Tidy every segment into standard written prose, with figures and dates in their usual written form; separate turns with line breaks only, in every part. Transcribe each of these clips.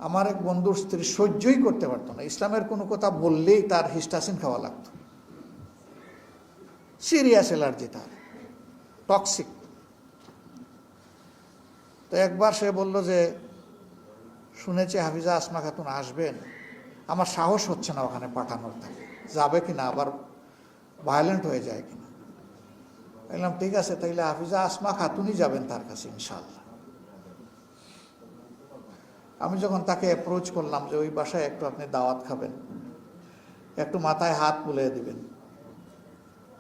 আমার এক বন্ধুর স্ত্রী সহ্যই করতে পারতো না, ইসলামের কোনো কথা বললেই তার হিস্টাসিন খাওয়া লাগতো। সিরিয়াস অ্যালার্জি, তার টক্সিক। তো একবার সে বলল যে শুনেছি হাফিজা আসমা খাতুন আসবেন, আমার সাহস হচ্ছে না ওখানে পাঠানোর, থাকে যাবে কিনা, আবার ভায়োলেন্ট হয়ে যায় কিনা। বললাম ঠিক আছে, তাইলে হাফিজা আসমা খাতুনই যাবেন তার কাছে ইনশাআল্লাহ। আমি যখন তাকে অ্যাপ্রোচ করলাম যে ওই বাসায় একটু আপনি দাওয়াত খাবেন, একটু মাথায় হাত বুলিয়ে দিবেন,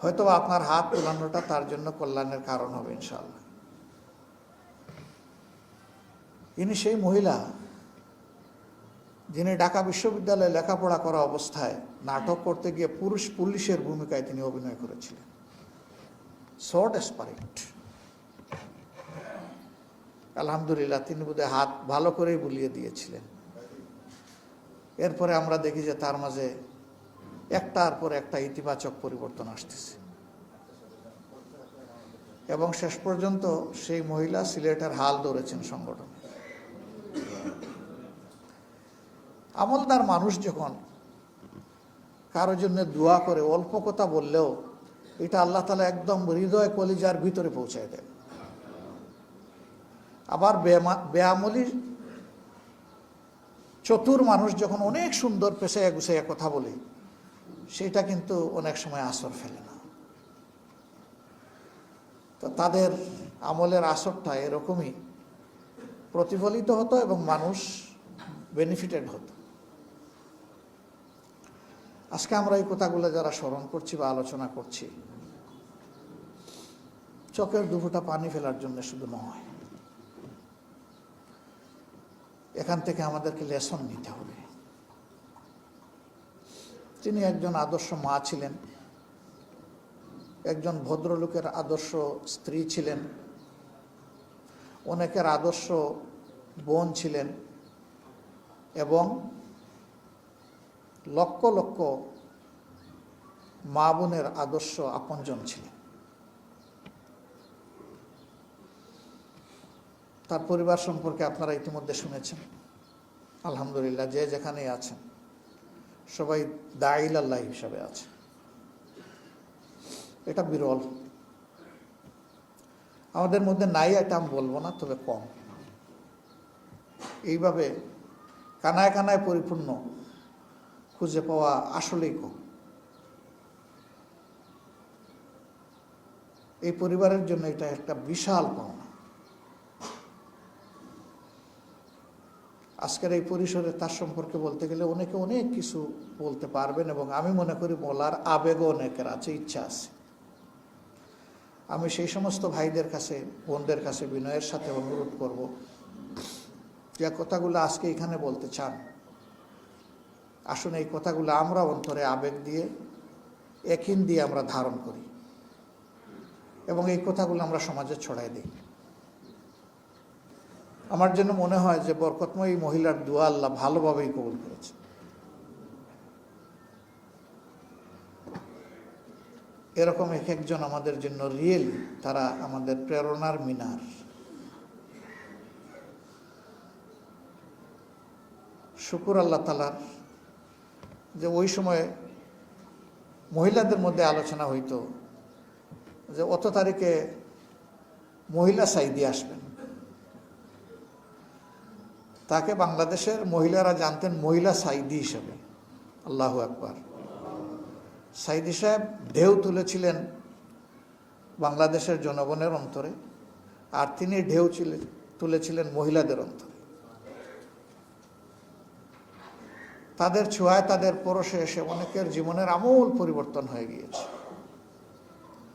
হয়তো আপনার হাত বুলানোটা তার জন্য কল্যাণের কারণ হবে ইনশাআল্লাহ। ইনি সেই মহিলা যিনি ঢাকা বিশ্ববিদ্যালয়ে লেখাপড়া করা অবস্থায় নাটক করতে গিয়ে পুলিশের ভূমিকায় তিনি অভিনয় করেছিলেন। So desperate. আলহামদুলিল্লাহ তিনি বোধহয় হাত ভালো করেই বুলিয়ে দিয়েছিলেন। এরপরে আমরা দেখি যে তার মাঝে একটার পর একটা ইতিবাচক পরিবর্তন আসতেছে, এবং শেষ পর্যন্ত সেই মহিলা সিলেটের হাল ধরেছেন সংগঠন। আমলদার মানুষ যখন কারোর জন্য দোয়া করে, অল্প কথা বললেও এটা আল্লাহ তাআলা একদম হৃদয় কলিজার ভিতরে পৌঁছায় দেন। আবার বেআমলি চতুর মানুষ যখন অনেক সুন্দর পেছাইয়া গুছাইয়া কথা বলে, সেটা কিন্তু অনেক সময় আসর ফেলে না। তো তাদের আমলের আসরটা এরকমই প্রতিফলিত হতো এবং মানুষ বেনিফিটেড হতো। আজকে আমরা এই কথাগুলো যারা স্মরণ করছি বা আলোচনা করছি, চোখের দুফোঁটা পানি ফেলার জন্য শুধু নয়, এখান থেকে আমাদেরকে লেসন নিতে হবে। তিনি একজন আদর্শ মা ছিলেন, একজন ভদ্রলোকের আদর্শ স্ত্রী ছিলেন, অনেকের আদর্শ বোন ছিলেন, এবং লক্ষ লক্ষ মা বোনের আদর্শ আপনজন ছিলেন। তার পরিবার সম্পর্কে আপনারা ইতিমধ্যে শুনেছেন। আলহামদুলিল্লাহ, যে যেখানেই আছেন সবাই দাঈল আল্লাহ হিসাবে আছে। এটা বিরল, আমাদের মধ্যে নাই এটা আমি বলবো না, তবে কম। এইভাবে কানায় কানায় পরিপূর্ণ খুঁজে পাওয়া আসলেই কম। এই পরিবারের জন্য এটা একটা বিশাল পাওনা। আজকের এই পরিসরে তার সম্পর্কে বলতে গেলে অনেকে অনেক কিছু বলতে পারবেন, এবং আমি মনে করি বলার আবেগও অনেকের আছে, ইচ্ছা আছে। আমি সেই সমস্ত ভাইদের কাছে, বোনদের কাছে বিনয়ের সাথে অনুরোধ করব, যে কথাগুলো আজকে এখানে বলতে চান, আসুন এই কথাগুলো আমরা অন্তরে আবেগ দিয়ে, একিন দিয়ে আমরা ধারণ করি, এবং এই কথাগুলো আমরা সমাজে ছড়াই দিই। আমার জন্য মনে হয় যে বরকতময় এই মহিলার দোয়া আল্লাহ ভালোভাবেই কবুল করেছে। এরকম এক একজন আমাদের জন্য রিয়েলি তারা আমাদের প্রেরণার মিনার। শুকুর আল্লাহ তাআলার যে ওই সময় মহিলাদের মধ্যে আলোচনা হইতো যে অত তারিখে মহিলা সাইদি আসবেন। তাকে বাংলাদেশের মহিলারা জানতেন মহিলা সাইদি হিসাবে। আল্লাহু আকবার। সাইদি সাহেব ঢেউ তুলেছিলেন বাংলাদেশের জনগণের অন্তরে, আর তিনি ঢেউ তুলেছিলেন মহিলাদের অন্তরে। তাদের ছোঁয়ায়, তাদের পরশে এসে অনেকের জীবনের আমূল পরিবর্তন হয়ে গিয়েছে।